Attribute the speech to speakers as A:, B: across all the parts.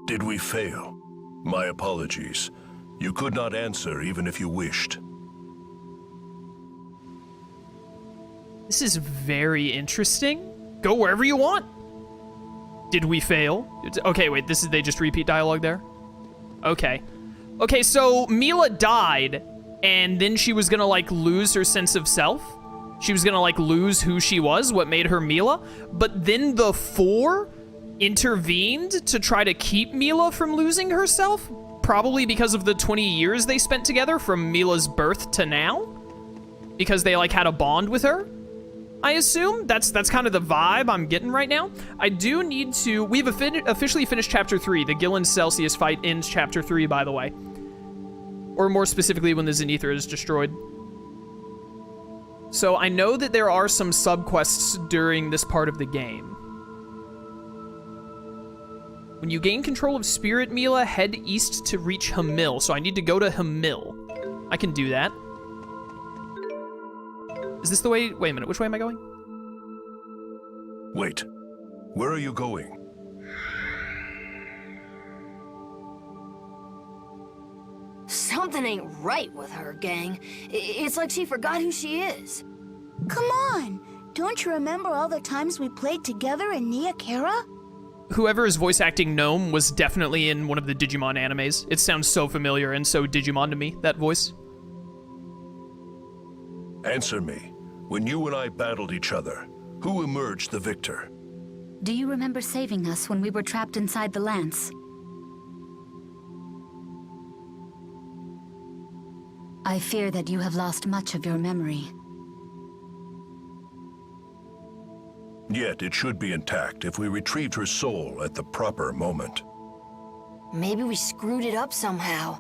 A: Did we fail? My apologies. You could not answer even if you wished.
B: This is very interesting. Go wherever you want. Did we fail? Okay, wait, they just repeat dialogue there? Okay. Okay, so Milla died, and then she was gonna, like, lose her sense of self. She was gonna, like, lose who she was, what made her Milla. But then the Four intervened to try to keep Milla from losing herself, probably because of the 20 years they spent together from Milla's birth to now, because they, like, had a bond with her. I assume that's kind of the vibe I'm getting right now. I do need to... We've officially finished Chapter 3. The Gillen Celsius fight ends Chapter 3, by the way. Or more specifically, when the Zenithra is destroyed. So I know that there are some subquests during this part of the game. When you gain control of Spirit Milla, head east to reach Hamil. So I need to go to Hamil. I can do that. Is this the way? Wait a minute, which way am I going?
A: Wait, where are you going?
C: Something ain't right with her, gang. It's like she forgot who she is.
D: Come on! Don't you remember all the times we played together in Niakara?
B: Whoever is voice acting Gnome was definitely in one of the Digimon animes. It sounds so familiar and so Digimon to me, that voice.
A: Answer me. When you and I battled each other, who emerged the victor?
E: Do you remember saving us when we were trapped inside the Lance? I fear that you have lost much of your memory.
A: Yet it should be intact if we retrieved her soul at the proper moment.
C: Maybe we screwed it up somehow.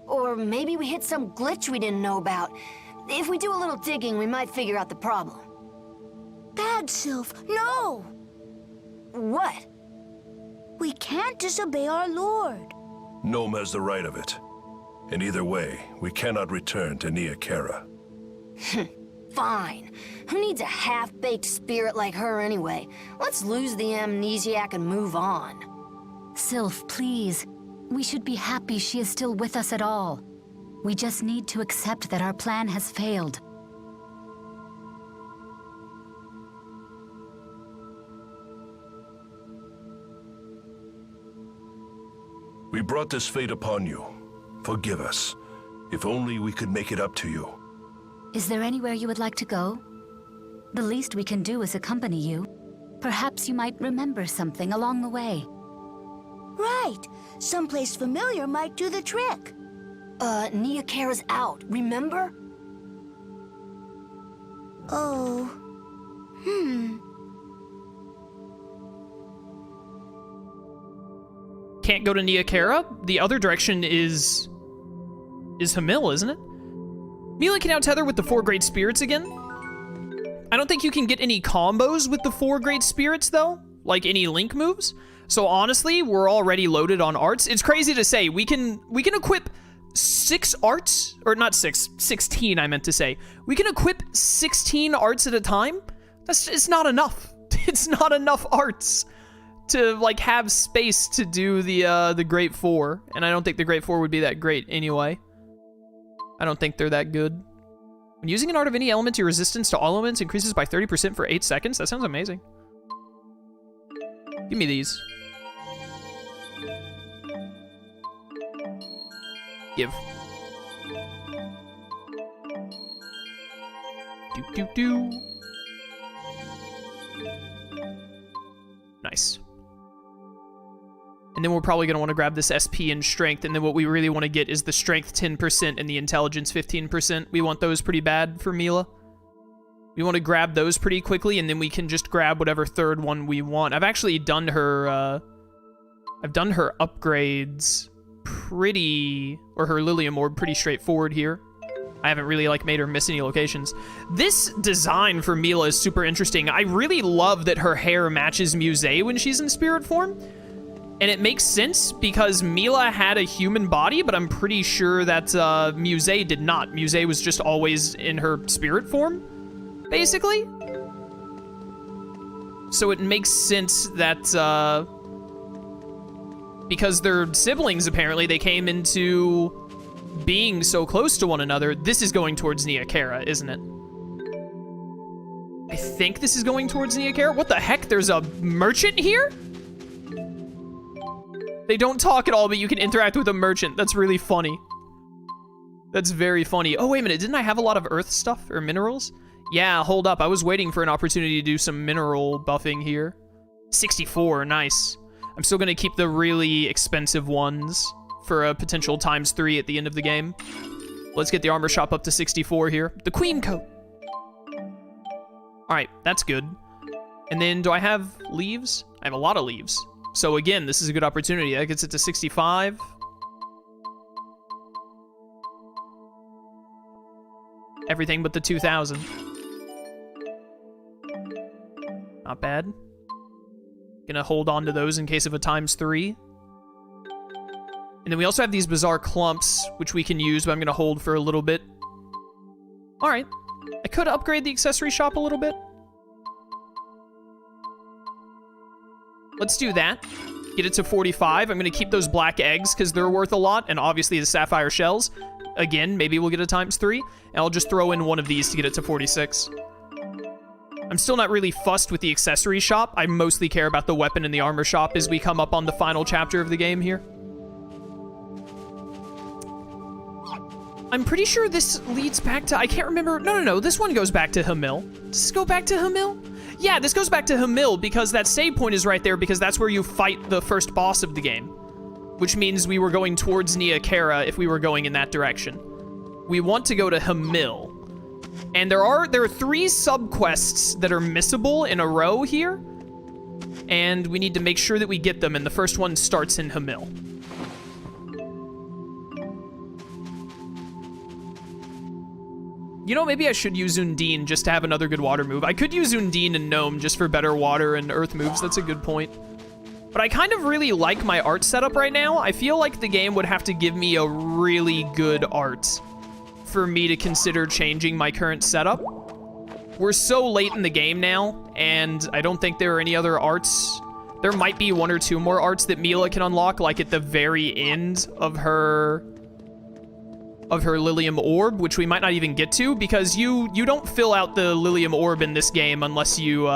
C: Or maybe we hit some glitch we didn't know about. If we do a little digging, we might figure out the problem.
D: Bad Sylph, no!
C: What?
D: We can't disobey our lord.
A: Gnome has the right of it. In either way, we cannot return to Niakara.
C: Fine. Who needs a half-baked spirit like her anyway? Let's lose the amnesiac and move on.
E: Sylph, please. We should be happy she is still with us at all. We just need to accept that our plan has failed.
A: We brought this fate upon you. Forgive us. If only we could make it up to you.
E: Is there anywhere you would like to go? The least we can do is accompany you. Perhaps you might remember something along the way.
D: Right. Someplace familiar might do the trick.
C: Niakara's out, remember?
D: Oh.
B: Can't go to Niakara? The other direction is Hamil, isn't it? Milla can now tether with the 4 great spirits again. I don't think you can get any combos with the 4 great spirits, though. Like any link moves. So honestly, we're already loaded on arts. It's crazy to say. We can equip 6 arts, or not 6, 16 I meant to say. We can equip 16 arts at a time. It's not enough. It's not enough arts to like have space to do the Great 4. And I don't think the Great 4 would be that great anyway. I don't think they're that good. When using an art of any element, your resistance to all elements increases by 30% for 8 seconds. That sounds amazing. Give me these. Give. Do. Nice. And then we're probably going to want to grab this SP and strength, and then what we really want to get is the strength 10% and the intelligence 15%. We want those pretty bad for Milla. We want to grab those pretty quickly, and then we can just grab whatever third one we want. I've actually done her, upgrades pretty, or her Lilium Orb pretty straightforward here. I haven't really, like, made her miss any locations. This design for Milla is super interesting. I really love that her hair matches Muse when she's in spirit form. And it makes sense because Milla had a human body, but I'm pretty sure that Muse did not. Muse was just always in her spirit form, basically. So it makes sense that, because they're siblings, apparently, they came into being so close to one another. This is going towards Nia Kara, isn't it? I think this is going towards Nia Kara. What the heck? There's a merchant here? They don't talk at all, but you can interact with a merchant. That's really funny. That's very funny. Oh, wait a minute. Didn't I have a lot of earth stuff or minerals? Yeah, hold up. I was waiting for an opportunity to do some mineral buffing here. 64, nice. I'm still going to keep the really expensive ones for a potential ×3 at the end of the game. Let's get the armor shop up to 64 here. The queen coat. All right, that's good. And then do I have leaves? I have a lot of leaves. So again, this is a good opportunity. That gets it to 65. Everything but the 2,000. Not bad. Gonna hold on to those in case of a ×3. And then we also have these bizarre clumps, which we can use, but I'm gonna hold for a little bit. All right. I could upgrade the accessory shop a little bit. Let's do that. Get it to 45. I'm gonna keep those black eggs because they're worth a lot, and obviously the sapphire shells. Again, maybe we'll get a ×3, and I'll just throw in one of these to get it to 46. I'm still not really fussed with the accessory shop. I mostly care about the weapon and the armor shop as we come up on the final chapter of the game here. I'm pretty sure this leads back to... I can't remember... No. This one goes back to Hamil. Does this go back to Hamil? Yeah, this goes back to Hamil because that save point is right there because that's where you fight the first boss of the game. Which means we were going towards Nia Kara if we were going in that direction. We want to go to Hamil. And there are 3 subquests that are missable in a row here. And we need to make sure that we get them, and the first one starts in Hamil. You know, maybe I should use Undine just to have another good water move. I could use Undine and Gnome just for better water and earth moves. That's a good point. But I kind of really like my art setup right now. I feel like the game would have to give me a really good art for me to consider changing my current setup. We're so late in the game now, and I don't think there are any other arts. There might be 1 or 2 more arts that Milla can unlock, like at the very end of her Lilium Orb, which we might not even get to, because you don't fill out the Lilium Orb in this game unless you,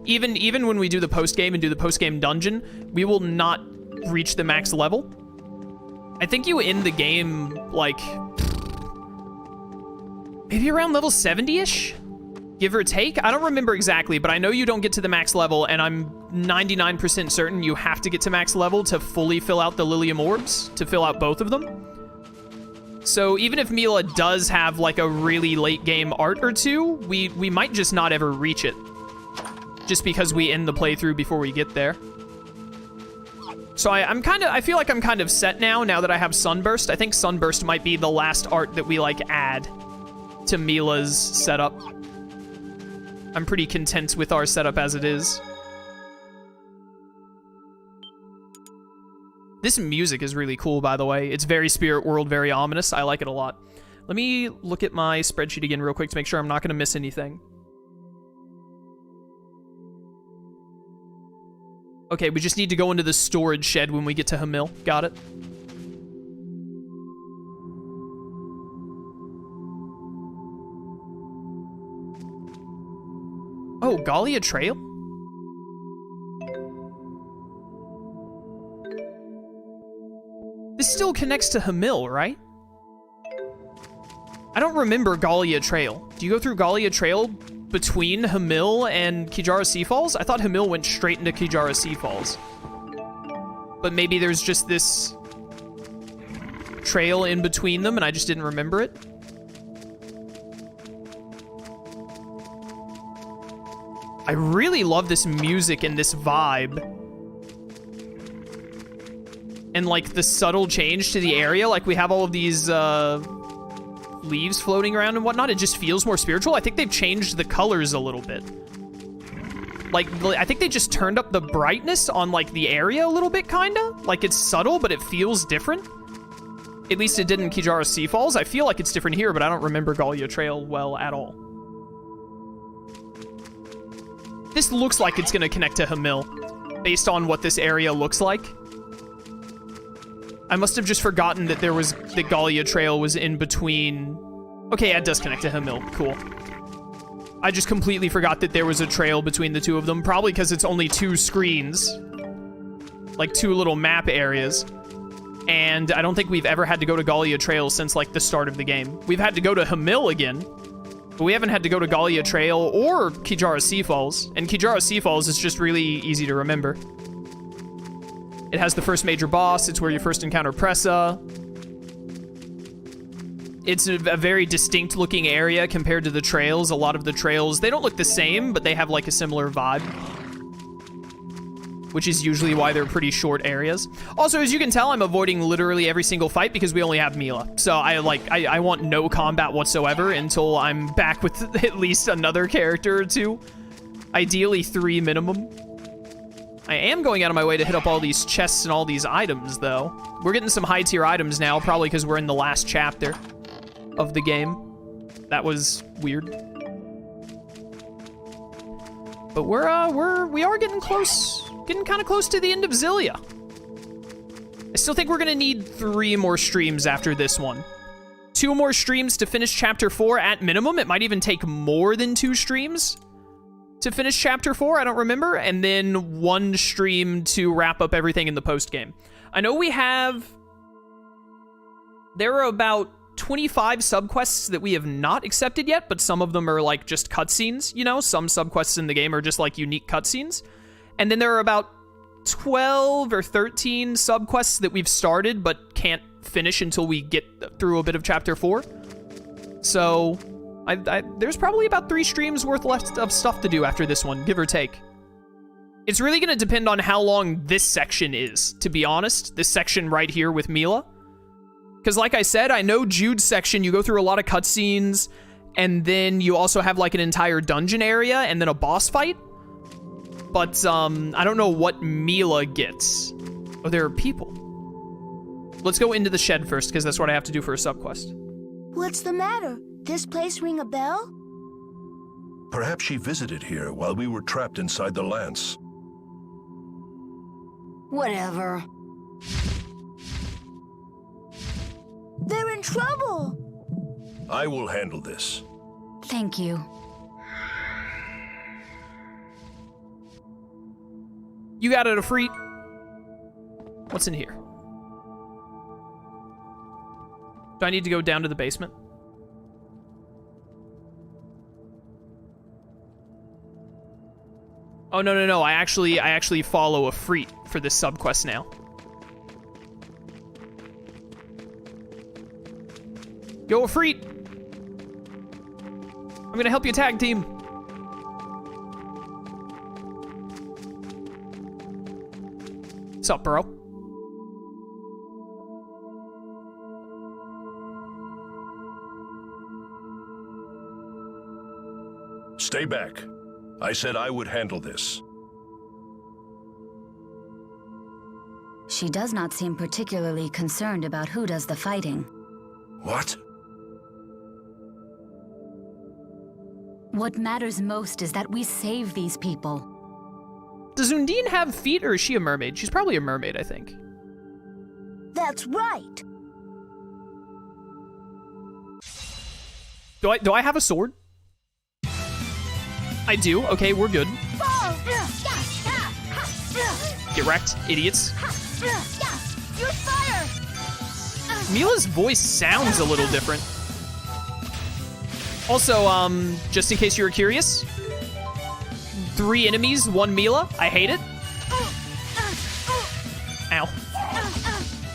B: even when we do the post-game and do the post-game dungeon, we will not reach the max level. I think you end the game, like, maybe around level 70-ish? Give or take? I don't remember exactly, but I know you don't get to the max level, and I'm 99% certain you have to get to max level to fully fill out the Lilium Orbs, to fill out both of them. So even if Milla does have like a really late game art or 2, we might just not ever reach it. Just because we end the playthrough before we get there. So I feel like I'm kind of set now that I have Sunburst. I think Sunburst might be the last art that we like add to Milla's setup. I'm pretty content with our setup as it is. This music is really cool, by the way. It's very Spirit World, very ominous. I like it a lot. Let me look at my spreadsheet again real quick to make sure I'm not going to miss anything. Okay, we just need to go into the storage shed when we get to Hamil. Got it. Oh, Xillia Trail? This still connects to Hamil, right? I don't remember Xillia Trail. Do you go through Xillia Trail between Hamil and Kijara Sea Falls? I thought Hamil went straight into Kijara Sea Falls. But maybe there's just this trail in between them and I just didn't remember it. I really love this music and this vibe. And, like, the subtle change to the area. Like, we have all of these, leaves floating around and whatnot. It just feels more spiritual. I think they've changed the colors a little bit. Like, I think they just turned up the brightness on, like, the area a little bit, kinda. Like, it's subtle, but it feels different. At least it did in Kijara Sea Falls. I feel like it's different here, but I don't remember Xillia Trail well at all. This looks like it's gonna connect to Hamil, based on what this area looks like. I must have just forgotten that the Xillia trail was in between. Okay, yeah, it does connect to Hamil. Cool. I just completely forgot that there was a trail between the two of them, probably because it's only 2 screens. Like 2 little map areas. And I don't think we've ever had to go to Xillia Trail since, like, the start of the game. We've had to go to Hamil again, but we haven't had to go to Xillia Trail or Kijara Sea Falls. And Kijara Sea Falls is just really easy to remember. It has the first major boss. It's where you first encounter Pressa. It's a very distinct looking area compared to the trails. A lot of the trails, they don't look the same, but they have like a similar vibe, which is usually why they're pretty short areas. Also, as you can tell, I'm avoiding literally every single fight because we only have Milla. So I want no combat whatsoever until I'm back with at least another character or 2. Ideally 3 minimum. I am going out of my way to hit up all these chests and all these items, though. We're getting some high tier items now, probably because we're in the last chapter of the game. That was weird. But we are getting close. Getting kind of close to the end of Xillia. I still think we're gonna need 3 more streams after this one. 2 more streams to finish chapter 4 at minimum. It might even take more than 2 streams to finish chapter 4, I don't remember. And then 1 stream to wrap up everything in the post game. I know there are about 25 subquests that we have not accepted yet, but some of them are like just cutscenes, you know? Some subquests in the game are just like unique cutscenes. And then there are about 12 or 13 subquests that we've started but can't finish until we get through a bit of chapter 4. So there's probably about 3 streams worth left of stuff to do after this one, give or take. It's really going to depend on how long this section is, to be honest. This section right here with Milla. Because like I said, I know Jude's section, you go through a lot of cutscenes, and then you also have like an entire dungeon area, and then a boss fight. But I don't know what Milla gets. Oh, there are people. Let's go into the shed first, because that's what I have to do for a subquest.
D: What's the matter? This place ring a bell?
A: Perhaps she visited here while we were trapped inside the Lance.
C: Whatever.
D: They're in trouble!
A: I will handle this.
E: Thank you.
B: You got it, a free. What's in here? Do I need to go down to the basement? Oh, no. I actually follow a Freet for this subquest now. Yo, a Freet! I'm gonna help you tag team. What's up, bro?
A: Stay back. I said I would handle this.
E: She does not seem particularly concerned about who does the fighting.
A: What?
E: What matters most is that we save these people.
B: Does Undine have feet, or is she a mermaid? She's probably a mermaid, I think.
D: That's right.
B: Do I have a sword? I do. Okay, we're good. Get wrecked, idiots.
D: Use fire!
B: Milla's voice sounds a little different. Also, just in case you were curious, 3 enemies, 1 Milla. I hate it. Ow.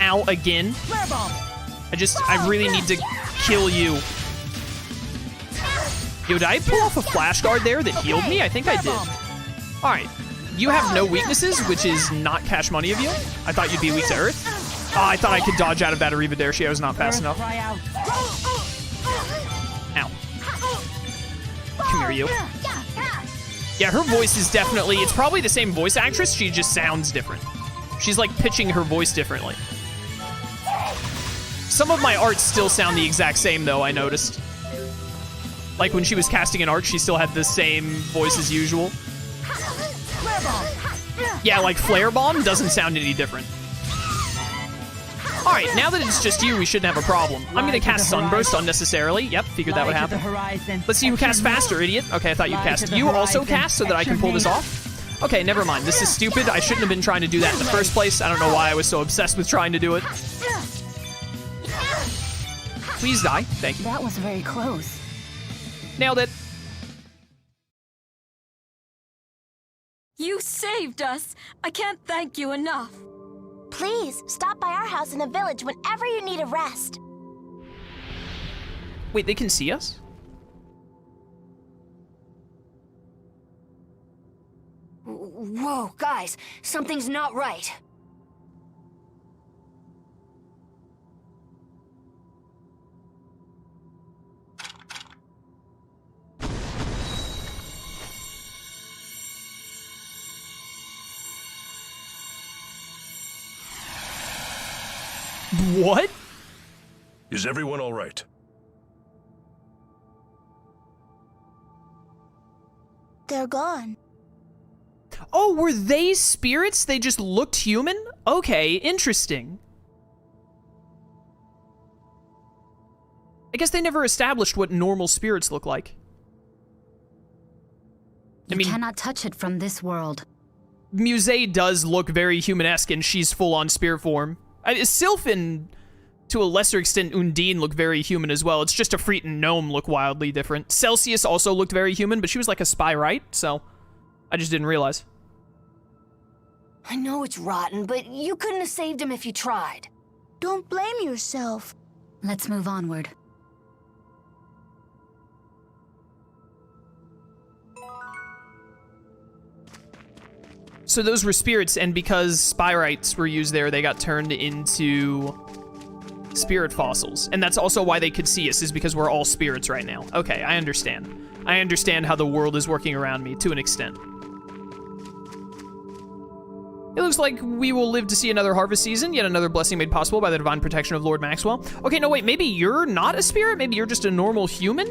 B: Ow, again. I really need to kill you. Yo, did I pull off a flash guard there that healed me? I think I did. Alright. You have no weaknesses, which is not cash money of you. I thought you'd be weak to earth. Oh, I thought I could dodge out of that Arrivederci. I was not fast enough. Ow. Come here, you. Yeah, her voice is definitely... It's probably the same voice actress. She just sounds different. She's, like, pitching her voice differently. Some of my arts still sound the exact same, though, I noticed. Like, when she was casting an art, she still had the same voice as usual. Yeah, like flare bomb doesn't sound any different. All right, now that it's just you, we shouldn't have a problem. I'm gonna cast Sunburst unnecessarily. Yep, figured that would happen. Let's see who casts faster, idiot. Okay, I thought you cast. You also cast so that I can pull this off? Okay, never mind. This is stupid. I shouldn't have been trying to do that in the first place. I don't know why I was so obsessed with trying to do it. Please die. Thank you.
E: That was very close.
B: Nailed it.
F: You saved us. I can't thank you enough.
D: Please, stop by our house in the village whenever you need a rest.
B: Wait, they can see us?
C: Whoa, guys, something's not right.
B: What?
A: Is everyone all right?
D: They're gone.
B: Oh, were they spirits? They just looked human? Okay, interesting. I guess they never established what normal spirits look like.
E: You cannot touch it from this world.
B: Musée does look very humanesque, and she's full-on spirit form. Sylph and, to a lesser extent, Undine look very human as well. It's just Ifrit and Gnome look wildly different. Celsius also looked very human, but she was like a spy, right? So, I just didn't realize.
C: I know it's rotten, but you couldn't have saved him if you tried.
D: Don't blame yourself.
E: Let's move onward.
B: So those were spirits, and because spyrites were used there, they got turned into spirit fossils. And that's also why they could see us, is because we're all spirits right now. Okay, I understand. I understand how the world is working around me, to an extent. It looks like we will live to see another harvest season, yet another blessing made possible by the divine protection of Lord Maxwell. Okay, no, wait, maybe you're not a spirit? Maybe you're just a normal human?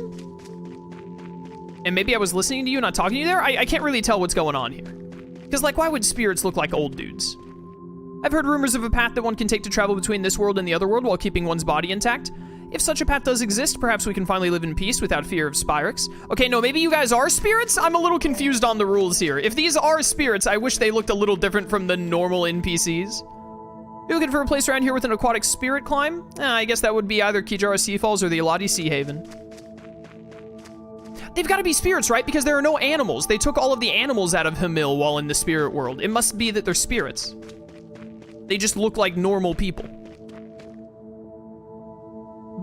B: And maybe I was listening to you, not talking to you there? I can't really tell what's going on here. Because, like, why would spirits look like old dudes? I've heard rumors of a path that one can take to travel between this world and the other world while keeping one's body intact. If such a path does exist, perhaps we can finally live in peace without fear of Spyrix. Okay, no, maybe you guys are spirits? I'm a little confused on the rules here. If these are spirits, I wish they looked a little different from the normal NPCs. You looking for a place around here with an aquatic spirit climb? I guess that would be either Kijara Sea Falls or the Eladi Sea Haven. They've got to be spirits, right? Because there are no animals. They took all of the animals out of Hamil while in the spirit world. It must be that they're spirits. They just look like normal people.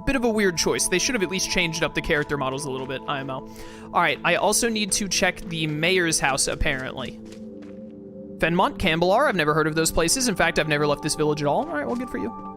B: Bit of a weird choice. They should have at least changed up the character models a little bit, IMO. All right, I also need to check the mayor's house, apparently. Fenmont, Cambelar, I've never heard of those places. In fact, I've never left this village at all. All right, well, good for you.